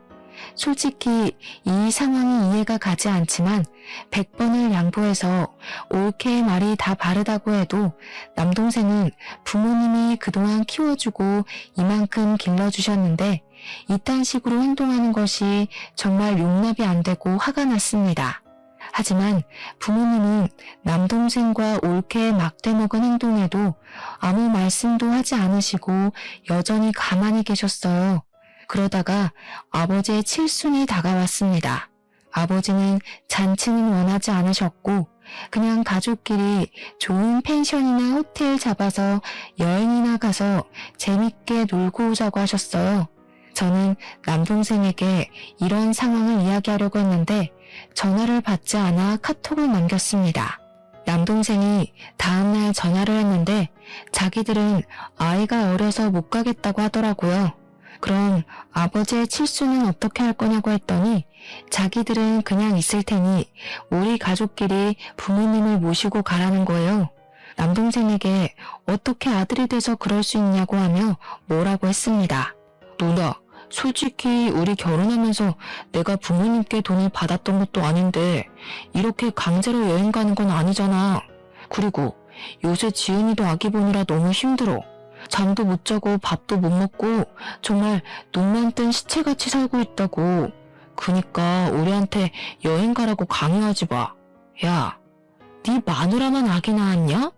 솔직히 이 상황이 이해가 가지 않지만 100번을 양보해서 올케의 말이 다 바르다고 해도 남동생은 부모님이 그동안 키워주고 이만큼 길러주셨는데 이딴 식으로 행동하는 것이 정말 용납이 안 되고 화가 났습니다. 하지만 부모님은 남동생과 올케의 막대먹은 행동에도 아무 말씀도 하지 않으시고 여전히 가만히 계셨어요. 그러다가 아버지의 칠순이 다가왔습니다. 아버지는 잔치는 원하지 않으셨고 그냥 가족끼리 좋은 펜션이나 호텔 잡아서 여행이나 가서 재밌게 놀고 오자고 하셨어요. 저는 남동생에게 이런 상황을 이야기하려고 했는데 전화를 받지 않아 카톡을 남겼습니다. 남동생이 다음날 전화를 했는데 자기들은 아이가 어려서 못 가겠다고 하더라고요. 그럼 아버지의 칠수는 어떻게 할 거냐고 했더니 자기들은 그냥 있을 테니 우리 가족끼리 부모님을 모시고 가라는 거예요. 남동생에게 어떻게 아들이 돼서 그럴 수 있냐고 하며 뭐라고 했습니다. 누나, 솔직히 우리 결혼하면서 내가 부모님께 돈을 받았던 것도 아닌데 이렇게 강제로 여행 가는 건 아니잖아. 그리고 요새 지은이도 아기 보느라 너무 힘들어. 잠도 못 자고 밥도 못 먹고 정말 눈만 뜬 시체같이 살고 있다고. 그니까 우리한테 여행 가라고 강요하지 마. 야, 네 마누라만 아기 낳았냐?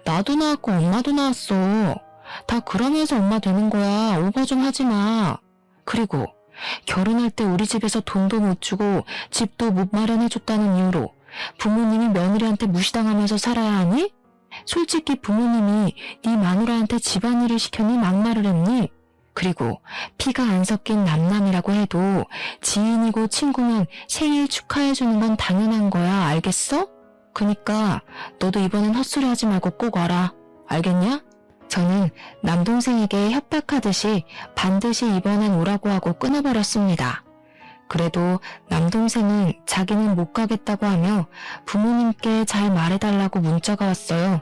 나도 낳았고 엄마도 낳았어. 다 그러면서 엄마 되는 거야. 오버 좀 하지 마. 그리고 결혼할 때 우리 집에서 돈도 못 주고 집도 못 마련해줬다는 이유로 부모님이 며느리한테 무시당하면서 살아야 하니? 솔직히 부모님이 네 마누라한테 집안일을 시켰니 막말을 했니? 그리고 피가 안 섞인 남남이라고 해도 지인이고 친구면 생일 축하해주는 건 당연한 거야. 알겠어? 그니까 너도 이번엔 헛소리 하지 말고 꼭 와라. 알겠냐? 저는 남동생에게 협박하듯이 반드시 이번엔 오라고 하고 끊어버렸습니다. 그래도 남동생은 자기는 못 가겠다고 하며 부모님께 잘 말해달라고 문자가 왔어요.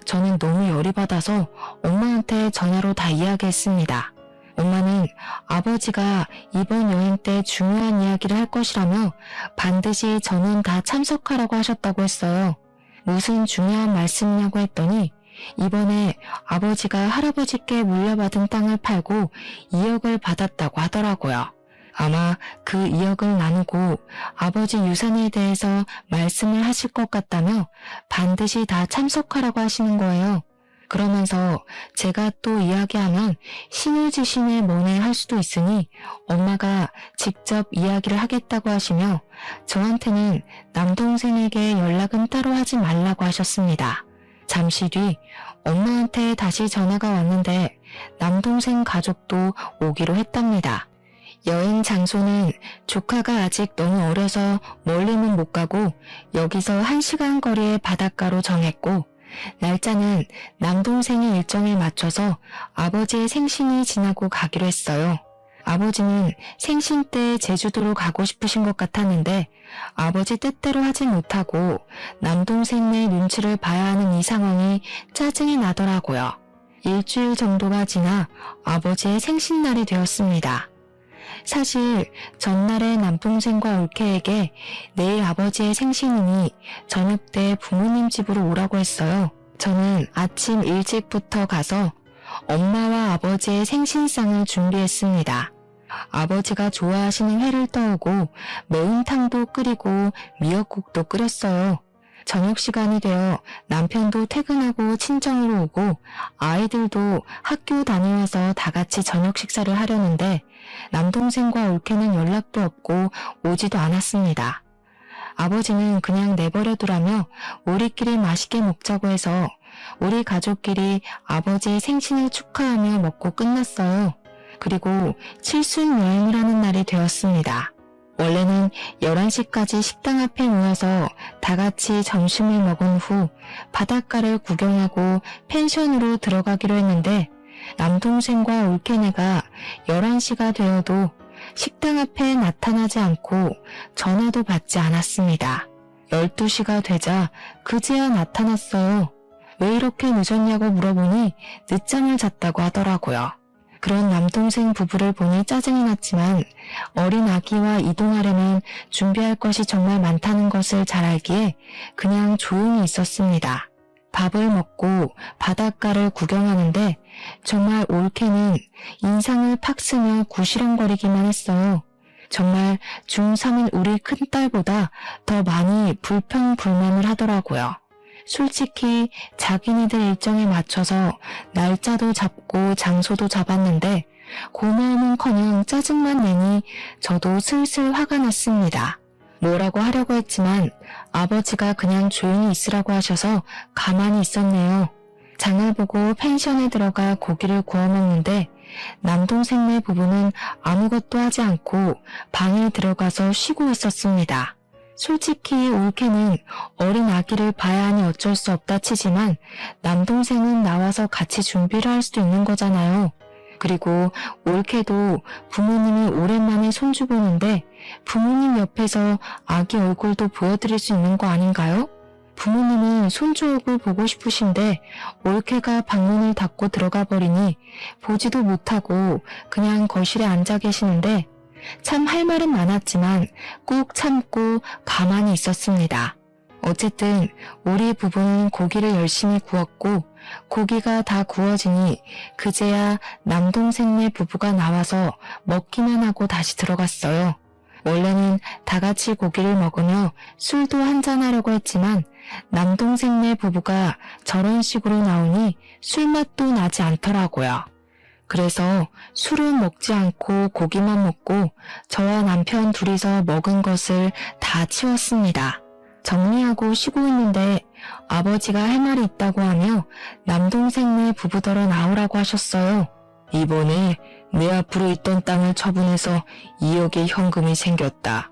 저는 너무 열이 받아서 엄마한테 전화로 다 이야기했습니다. 엄마는 아버지가 이번 여행 때 중요한 이야기를 할 것이라며 반드시 저는 다 참석하라고 하셨다고 했어요. 무슨 중요한 말씀이냐고 했더니 이번에 아버지가 할아버지께 물려받은 땅을 팔고 2억을 받았다고 하더라고요. 아마 그 2억을 나누고 아버지 유산에 대해서 말씀을 하실 것 같다며 반드시 다 참석하라고 하시는 거예요. 그러면서 제가 또 이야기하면 신우지신을 mon해할 수도 있으니 엄마가 직접 이야기를 하겠다고 하시며 저한테는 남동생에게 연락은 따로 하지 말라고 하셨습니다. 잠시 뒤 엄마한테 다시 전화가 왔는데 남동생 가족도 오기로 했답니다. 여행 장소는 조카가 아직 너무 어려서 멀리는 못 가고 여기서 1시간 거리의 바닷가로 정했고 날짜는 남동생의 일정에 맞춰서 아버지의 생신이 지나고 가기로 했어요. 아버지는 생신 때 제주도로 가고 싶으신 것 같았는데 아버지 뜻대로 하지 못하고 남동생네 눈치를 봐야 하는 이 상황이 짜증이 나더라고요. 일주일 정도가 지나 아버지의 생신날이 되었습니다. 사실 전날에 남동생과 올케에게 내일 아버지의 생신이니 저녁 때 부모님 집으로 오라고 했어요. 저는 아침 일찍부터 가서 엄마와 아버지의 생신상을 준비했습니다. 아버지가 좋아하시는 회를 떠오고 매운탕도 끓이고 미역국도 끓였어요. 저녁 시간이 되어 남편도 퇴근하고 친정으로 오고 아이들도 학교 다녀와서 다 같이 저녁 식사를 하려는데 남동생과 올케는 연락도 없고 오지도 않았습니다. 아버지는 그냥 내버려두라며 우리끼리 맛있게 먹자고 해서 우리 가족끼리 아버지의 생신을 축하하며 먹고 끝났어요. 그리고 칠순 여행을 하는 날이 되었습니다. 원래는 11시까지 식당 앞에 모여서 다 같이 점심을 먹은 후 바닷가를 구경하고 펜션으로 들어가기로 했는데 남동생과 올케네가 11시가 되어도 식당 앞에 나타나지 않고 전화도 받지 않았습니다. 12시가 되자 그제야 나타났어요. 왜 이렇게 늦었냐고 물어보니 늦잠을 잤다고 하더라고요. 그런 남동생 부부를 보니 짜증이 났지만 어린 아기와 이동하려면 준비할 것이 정말 많다는 것을 잘 알기에 그냥 조용히 있었습니다. 밥을 먹고 바닷가를 구경하는데 정말 올케는 인상을 팍 쓰며 구시렁거리기만 했어요. 정말 중3인 우리 큰딸보다 더 많이 불평불만을 하더라고요. 솔직히 자기네들 일정에 맞춰서 날짜도 잡고 장소도 잡았는데 고마움은커녕 짜증만 내니 저도 슬슬 화가 났습니다. 뭐라고 하려고 했지만 아버지가 그냥 조용히 있으라고 하셔서 가만히 있었네요. 장을 보고 펜션에 들어가 고기를 구워 먹는데 남동생네 부부는 아무것도 하지 않고 방에 들어가서 쉬고 있었습니다. 솔직히 올케는 어린 아기를 봐야 하니 어쩔 수 없다 치지만 남동생은 나와서 같이 준비를 할 수도 있는 거잖아요. 그리고 올케도 부모님이 오랜만에 손주 보는데 부모님 옆에서 아기 얼굴도 보여드릴 수 있는 거 아닌가요? 부모님은 손주 얼굴 보고 싶으신데 올케가 방문을 닫고 들어가 버리니 보지도 못하고 그냥 거실에 앉아 계시는데 참 할 말은 많았지만 꾹 참고 가만히 있었습니다. 어쨌든 우리 부부는 고기를 열심히 구웠고 고기가 다 구워지니 그제야 남동생네 부부가 나와서 먹기만 하고 다시 들어갔어요. 원래는 다 같이 고기를 먹으며 술도 한잔하려고 했지만 남동생네 부부가 저런 식으로 나오니 술맛도 나지 않더라고요. 그래서 술은 먹지 않고 고기만 먹고 저와 남편 둘이서 먹은 것을 다 치웠습니다. 정리하고 쉬고 있는데 아버지가 할 말이 있다고 하며 남동생네 부부더러 나오라고 하셨어요. 이번에 내 앞으로 있던 땅을 처분해서 2억의 현금이 생겼다.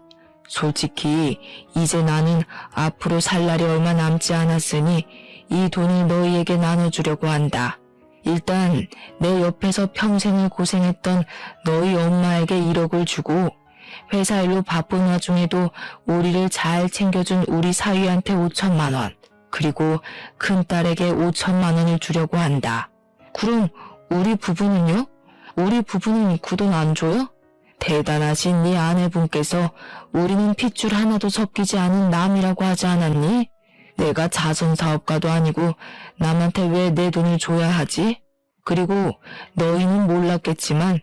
솔직히 이제 나는 앞으로 살 날이 얼마 남지 않았으니 이 돈을 너희에게 나눠주려고 한다. 일단 내 옆에서 평생을 고생했던 너희 엄마에게 1억을 주고 회사 일로 바쁜 와중에도 우리를 잘 챙겨준 우리 사위한테 5천만 원, 그리고 큰딸에게 5천만 원을 주려고 한다. 그럼 우리 부부는요? 우리 부부는 그 돈 안 줘요? 대단하신 네 아내분께서 우리는 핏줄 하나도 섞이지 않은 남이라고 하지 않았니? 내가 자선사업가도 아니고 남한테 왜 내 돈을 줘야 하지? 그리고 너희는 몰랐겠지만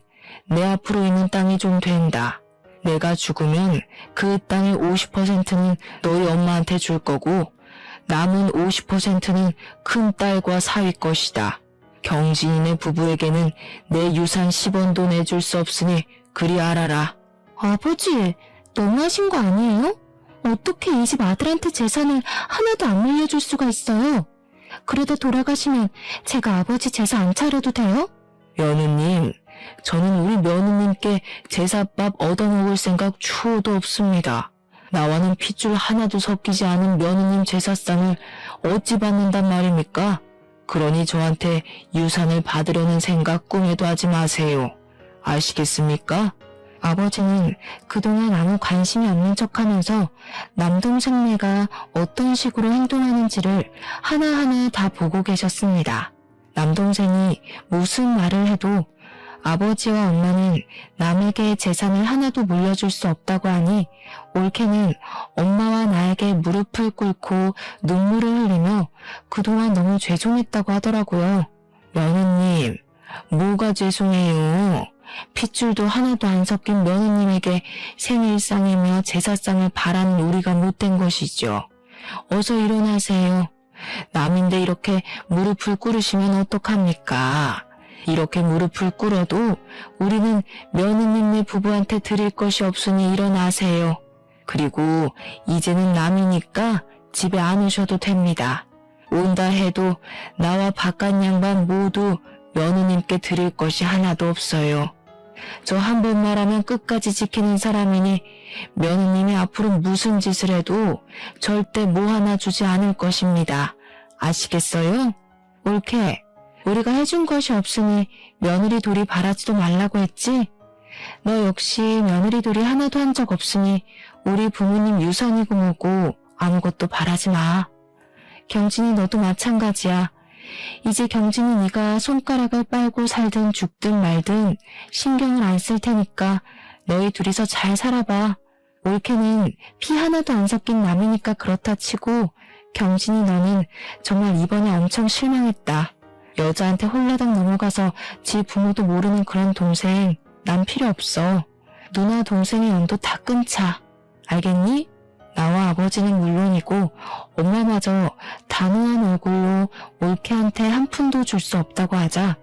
내 앞으로 있는 땅이 좀 된다. 내가 죽으면 그 땅의 50%는 너희 엄마한테 줄 거고 남은 50%는 큰딸과 사위 것이다. 경진이네 부부에게는 내 유산 10원도 내줄 수 없으니 그리 알아라. 아버지, 너무하신 거 아니에요? 어떻게 이 집 아들한테 재산을 하나도 안 물려줄 수가 있어요? 그러다 돌아가시면 제가 아버지 제사 안 차려도 돼요? 며느님, 저는 우리 며느님께 제사밥 얻어먹을 생각 추호도 없습니다. 나와는 핏줄 하나도 섞이지 않은 며느님 제사상을 어찌 받는단 말입니까? 그러니 저한테 유산을 받으려는 생각 꿈에도 하지 마세요. 아시겠습니까? 아버지는 그동안 아무 관심이 없는 척하면서 남동생네가 어떤 식으로 행동하는지를 하나하나 다 보고 계셨습니다. 남동생이 무슨 말을 해도 아버지와 엄마는 남에게 재산을 하나도 물려줄 수 없다고 하니 올케는 엄마와 나에게 무릎을 꿇고 눈물을 흘리며 그동안 너무 죄송했다고 하더라고요. 며느님, 뭐가 죄송해요? 핏줄도 하나도 안 섞인 며느님에게 생일상이며 제사상을 바라는 우리가 못된 것이죠. 어서 일어나세요. 남인데 이렇게 무릎을 꿇으시면 어떡합니까? 이렇게 무릎을 꿇어도 우리는 며느님네 부부한테 드릴 것이 없으니 일어나세요. 그리고 이제는 남이니까 집에 안 오셔도 됩니다. 온다 해도 나와 바깥 양반 모두 며느님께 드릴 것이 하나도 없어요. 저 한 번 말하면 끝까지 지키는 사람이니 며느님이 앞으로 무슨 짓을 해도 절대 뭐 하나 주지 않을 것입니다. 아시겠어요? 올케, 우리가 해준 것이 없으니 며느리 돌이 바라지도 말라고 했지? 너 역시 며느리 돌이 하나도 한 적 없으니 우리 부모님 유산이고 뭐고 아무것도 바라지 마. 경진이 너도 마찬가지야. 이제 경진이 네가 손가락을 빨고 살든 죽든 말든 신경을 안 쓸 테니까 너희 둘이서 잘 살아봐. 올케는 피 하나도 안 섞인 남이니까 그렇다 치고 경진이 너는 정말 이번에 엄청 실망했다. 여자한테 홀라당 넘어가서 지 부모도 모르는 그런 동생 난 필요 없어. 누나 동생의 연도 다 끊자. 알겠니? 나와 아버지는 물론이고 엄마마저 단호한 얼굴로 올케한테 한 푼도 줄 수 없다고 하자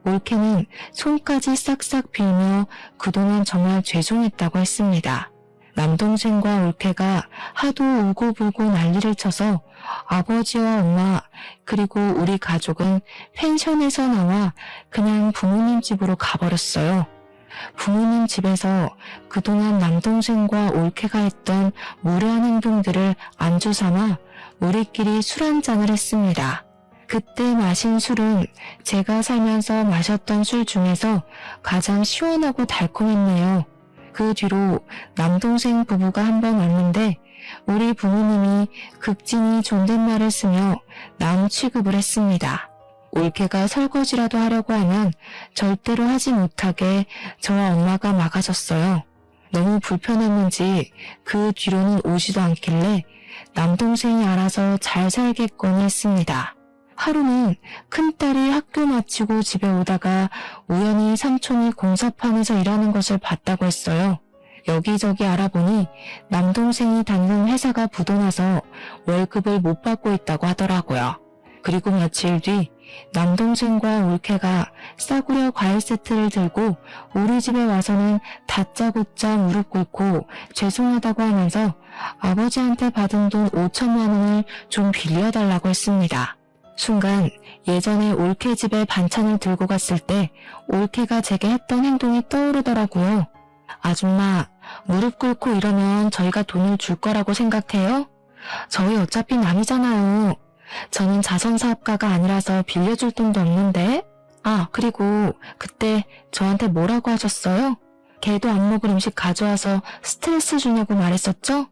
올케는 손까지 싹싹 빌며 그동안 정말 죄송했다고 했습니다. 남동생과 올케가 하도 울고불고 난리를 쳐서 아버지와 엄마 그리고 우리 가족은 펜션에서 나와 그냥 부모님 집으로 가버렸어요. 부모님 집에서 그동안 남동생과 올케가 했던 무례한 행동들을 안주 삼아 우리끼리 술 한잔을 했습니다. 그때 마신 술은 제가 살면서 마셨던 술 중에서 가장 시원하고 달콤했네요. 그 뒤로 남동생 부부가 한 번 왔는데 우리 부모님이 극진히 존댓말을 쓰며 남 취급을 했습니다. 올케가 설거지라도 하려고 하면 절대로 하지 못하게 저와 엄마가 막아줬어요. 너무 불편했는지 그 뒤로는 오지도 않길래 남동생이 알아서 잘 살겠거니 했습니다. 하루는 큰딸이 학교 마치고 집에 오다가 우연히 삼촌이 공사판에서 일하는 것을 봤다고 했어요. 여기저기 알아보니 남동생이 다니는 회사가 부도나서 월급을 못 받고 있다고 하더라고요. 그리고 며칠 뒤 남동생과 올케가 싸구려 과일 세트를 들고 우리 집에 와서는 다짜고짜 무릎 꿇고 죄송하다고 하면서 아버지한테 받은 돈 5천만 원을 좀 빌려달라고 했습니다. 순간 예전에 올케 집에 반찬을 들고 갔을 때 올케가 제게 했던 행동이 떠오르더라고요. 아줌마, 무릎 꿇고 이러면 저희가 돈을 줄 거라고 생각해요? 저희 어차피 남이잖아요. 저는 자선사업가가 아니라서 빌려줄 돈도 없는데. 아, 그리고 그때 저한테 뭐라고 하셨어요? 걔도 안 먹을 음식 가져와서 스트레스 주냐고 말했었죠?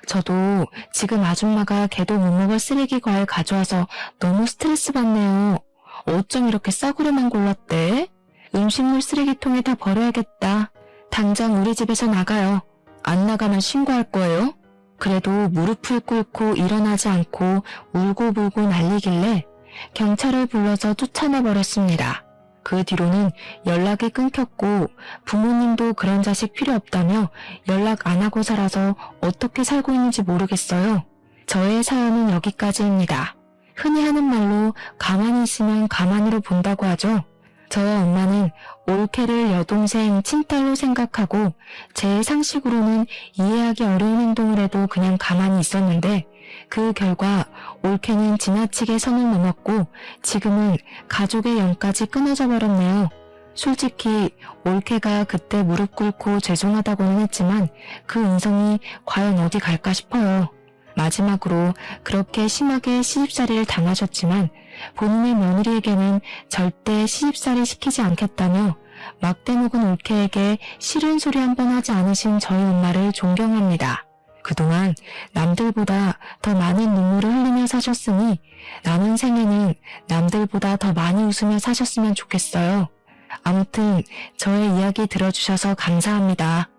저도 지금 아줌마가 걔도 못 먹을 쓰레기 과일 가져와서 너무 스트레스 받네요. 어쩜 이렇게 싸구려만 골랐대? 음식물 쓰레기통에 다 버려야겠다. 당장 우리 집에서 나가요. 안 나가면 신고할 거예요. 그래도 무릎을 꿇고 일어나지 않고 울고불고 난리길래 경찰을 불러서 쫓아내버렸습니다. 그 뒤로는 연락이 끊겼고 부모님도 그런 자식 필요 없다며 연락 안 하고 살아서 어떻게 살고 있는지 모르겠어요. 저의 사연은 여기까지입니다. 흔히 하는 말로 가만히 있으면 가만히로 본다고 하죠. 저와 엄마는 올케를 여동생, 친딸로 생각하고 제 상식으로는 이해하기 어려운 행동을 해도 그냥 가만히 있었는데 그 결과 올케는 지나치게 선을 넘었고 지금은 가족의 연까지 끊어져 버렸네요. 솔직히 올케가 그때 무릎 꿇고 죄송하다고는 했지만 그 인성이 과연 어디 갈까 싶어요. 마지막으로 그렇게 심하게 시집살이를 당하셨지만 본인의 며느리에게는 절대 시집살이 시키지 않겠다며 막대먹은 올케에게 싫은 소리 한 번 하지 않으신 저희 엄마를 존경합니다. 그동안 남들보다 더 많은 눈물을 흘리며 사셨으니 남은 생에는 남들보다 더 많이 웃으며 사셨으면 좋겠어요. 아무튼 저의 이야기 들어주셔서 감사합니다.